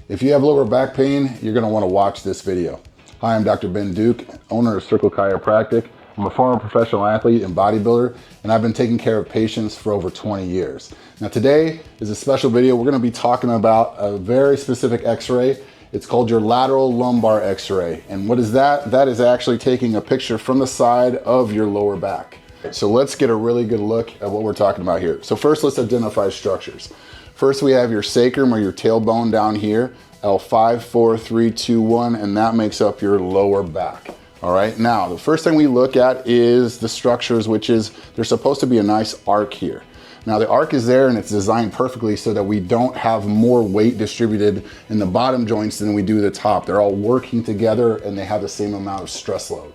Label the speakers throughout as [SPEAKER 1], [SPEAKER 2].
[SPEAKER 1] If you have lower back pain, you're going to want to watch this video. Hi, I'm Dr. Ben Duke, owner of Circle Chiropractic. I'm a former professional athlete and bodybuilder, and I've been taking care of patients for over 20 years. Now today is a special video. We're going to be talking about a very specific x-ray. It's called your lateral lumbar x-ray. And what is that? That is actually taking a picture from the side of your lower back. So let's get a really good look at what we're talking about here. So first, let's identify structures. First, we have your sacrum or your tailbone down here, L5, 4, 3, 2, 1, and that makes up your lower back. All right, now the first thing we look at is the structures, which is there's supposed to be a nice arc here. Now the arc is there and it's designed perfectly so that we don't have more weight distributed in the bottom joints than we do the top. They're all working together and they have the same amount of stress load.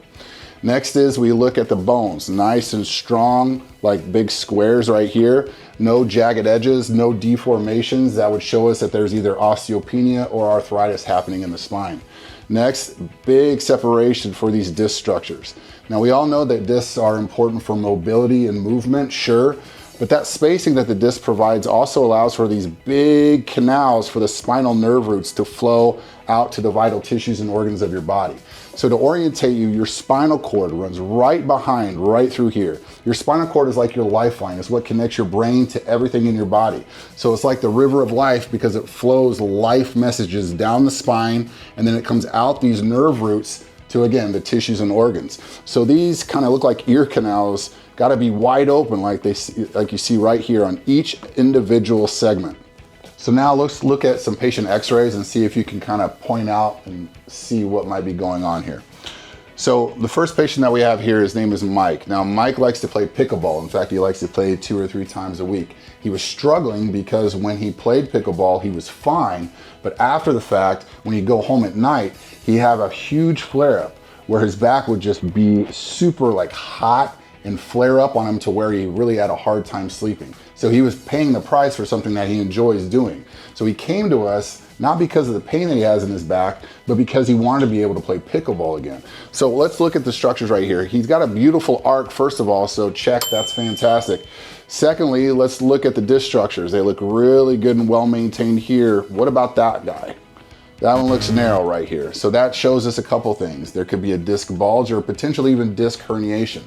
[SPEAKER 1] Next is we look at the bones, nice and strong, like big squares right here. No jagged edges, no deformations. That would show us that there's either osteopenia or arthritis happening in the spine. Next, big separation for these disc structures. Now we all know that discs are important for mobility and movement, sure, but that spacing that the disc provides also allows for these big canals for the spinal nerve roots to flow out to the vital tissues and organs of your body. So to orientate you, your spinal cord runs right behind, right through here. Your spinal cord is like your lifeline. It's what connects your brain to everything in your body. So it's like the river of life because it flows life messages down the spine and then it comes out these nerve roots to, again, the tissues and organs. So these kind of look like ear canals, got to be wide open like you see right here on each individual segment. So now let's look at some patient x-rays and see if you can kind of point out and see what might be going on here. So the first patient that we have here, his name is Mike. Now Mike likes to play pickleball. In fact, he likes to play 2 or 3 times a week. He was struggling because when he played pickleball, he was fine. But after the fact, when he'd go home at night, he'd have a huge flare-up where his back would just be super like hot and flare up on him to where he really had a hard time sleeping. So he was paying the price for something that he enjoys doing. So he came to us not because of the pain that he has in his back, but because he wanted to be able to play pickleball again. So let's look at the structures right here. He's got a beautiful arc, first of all, so check, that's fantastic. Secondly, let's look at the disc structures. They look really good and well maintained here. What about that guy? That one looks narrow right here. So that shows us a couple things. There could be a disc bulge or potentially even disc herniation.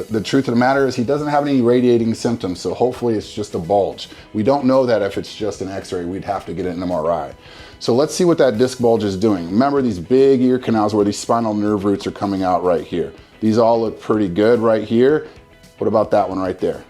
[SPEAKER 1] The truth of the matter is he doesn't have any radiating symptoms, so hopefully it's just a bulge. We don't know that if it's just an x-ray, we'd have to get an MRI. So let's see what that disc bulge is doing. Remember these big ear canals where these spinal nerve roots are coming out right here. These all look pretty good right here. What about that one right there?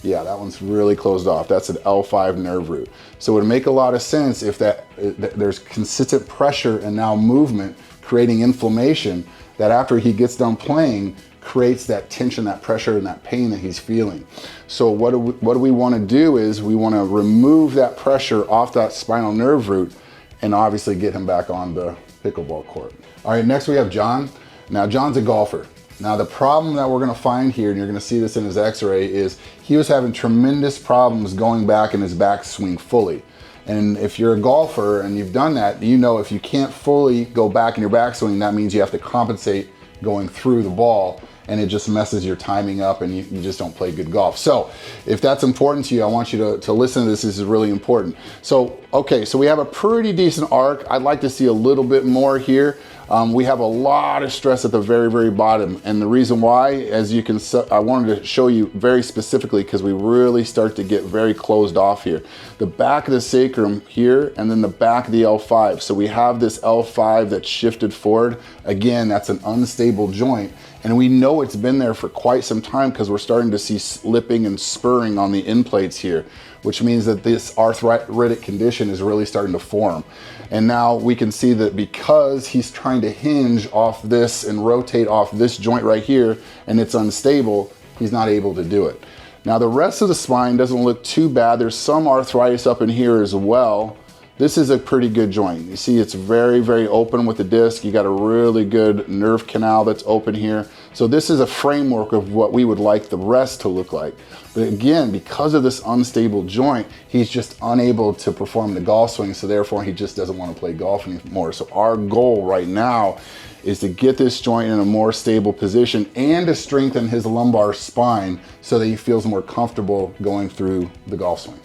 [SPEAKER 1] Yeah, that one's really closed off. That's an L5 nerve root. So it would make a lot of sense if there's consistent pressure and now movement creating inflammation that after he gets done playing, creates that tension, that pressure, and that pain that he's feeling. So what do we want to do is we want to remove that pressure off that spinal nerve root and obviously get him back on the pickleball court. All right, next we have John. Now John's a golfer. Now the problem that we're going to find here, and you're going to see this in his x-ray, is he was having tremendous problems going back in his backswing fully. And if you're a golfer and you've done that, you know if you can't fully go back in your backswing, that means you have to compensate going through the ball, and it just messes your timing up and you just don't play good golf. So if that's important to you, I want you to listen to this. This is really important. So, okay, so we have a pretty decent arc. I'd like to see a little bit more here. We have a lot of stress at the very, very bottom. And the reason why, as you can, I wanted to show you very specifically because we really start to get very closed off here. The back of the sacrum here and then the back of the L5. So we have this L5 that's shifted forward. Again, that's an unstable joint. And we know it's been there for quite some time because we're starting to see slipping and spurring on the end plates here, which means that this arthritic condition is really starting to form. And now we can see that because he's trying to hinge off this and rotate off this joint right here and it's unstable, he's not able to do it. Now the rest of the spine doesn't look too bad. There's some arthritis up in here as well. This is a pretty good joint. You see it's very, very open with the disc. You got a really good nerve canal that's open here. So this is a framework of what we would like the rest to look like. But again, because of this unstable joint, he's just unable to perform the golf swing. So therefore he just doesn't want to play golf anymore. So our goal right now is to get this joint in a more stable position and to strengthen his lumbar spine so that he feels more comfortable going through the golf swing.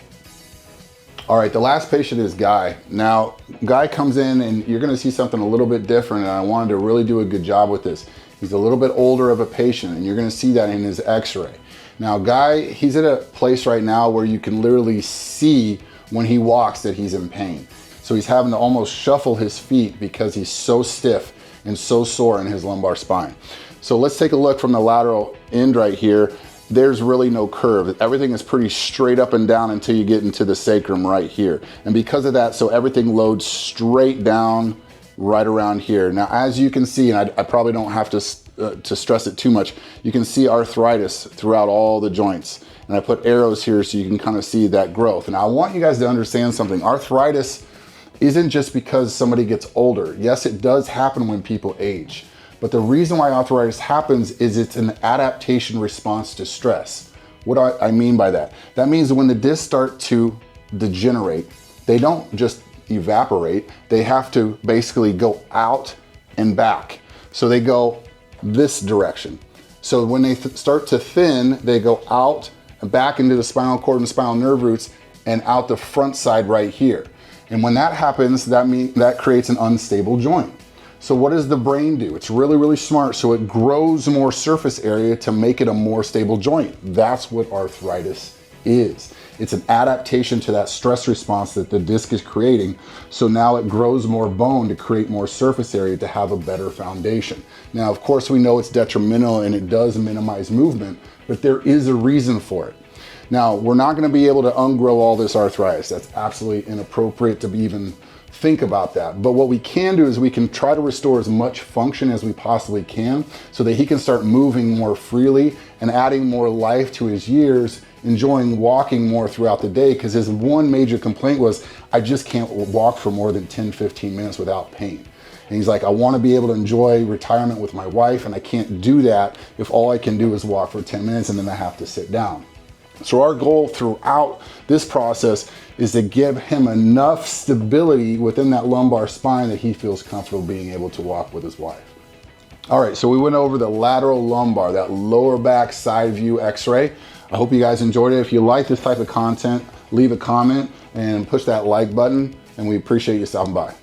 [SPEAKER 1] All right, the last patient is Guy. Now, Guy comes in and you're gonna see something a little bit different, and I wanted to really do a good job with this. He's a little bit older of a patient, and you're gonna see that in his x-ray. Now, Guy, he's at a place right now where you can literally see when he walks that he's in pain. So he's having to almost shuffle his feet because he's so stiff and so sore in his lumbar spine. So let's take a look from the lateral end right here. There's really no curve. Everything is pretty straight up and down until you get into the sacrum right here. And because of that, so everything loads straight down right around here. Now, as you can see, and I probably don't have to stress it too much, you can see arthritis throughout all the joints. And I put arrows here so you can kind of see that growth. And I want you guys to understand something. Arthritis isn't just because somebody gets older. Yes, it does happen when people age. But the reason why arthritis happens is it's an adaptation response to stress. What do I mean by that? That means when the discs start to degenerate, they don't just evaporate, they have to basically go out and back. So they go this direction. So when they start to thin, they go out and back into the spinal cord and spinal nerve roots and out the front side right here. And when that happens, that creates an unstable joint. So what does the brain do? It's really, really smart. So it grows more surface area to make it a more stable joint. That's what arthritis is. It's an adaptation to that stress response that the disc is creating. So now it grows more bone to create more surface area to have a better foundation. Now, of course, we know it's detrimental and it does minimize movement, but there is a reason for it. Now, we're not gonna be able to ungrow all this arthritis. That's absolutely inappropriate to even think about that. But what we can do is we can try to restore as much function as we possibly can so that he can start moving more freely and adding more life to his years, enjoying walking more throughout the day, because his one major complaint was, I just can't walk for more than 10, 15 minutes without pain. And he's like, I want to be able to enjoy retirement with my wife, and I can't do that if all I can do is walk for 10 minutes and then I have to sit down. So our goal throughout this process is to give him enough stability within that lumbar spine that he feels comfortable being able to walk with his wife. All right, so we went over the lateral lumbar, that lower back side view x-ray. I hope you guys enjoyed it. If you like this type of content, leave a comment and push that like button, and we appreciate you stopping by.